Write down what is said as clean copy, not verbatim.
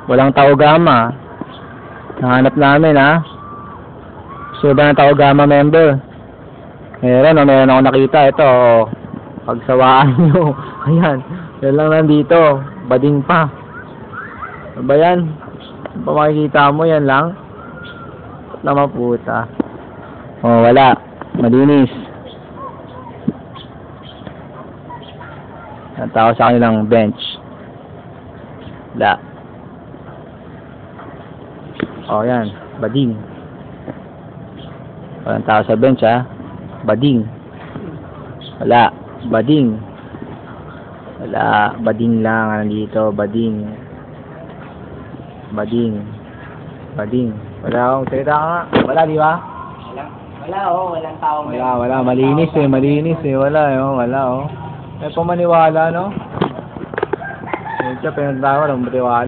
Walang Taogama. Nahanap namin, ha? Gusto ba ng Taogama member? Meron ako nakita. Ito, pagsawaan nyo. Ayan. Yan lang nandito. Bading pa. Ano ba yan? Ano pa makikita mo? Yan lang? Na maputa. Oh, wala. Malinis. Ang tao sa kanilang bench. Wala. Oh, yan. Bading. Walang tao sa bench, ha? Bading. Wala. Bading. Wala. Bading lang. Nandito. Bading. Bading. Bading. Wala akong salita ka nga. Wala, di ba? Wala, walang tao. Wala. Malinis eh. Wala. Eh, pamaniwala, no? Ito, pinagtawa, walang matiwala.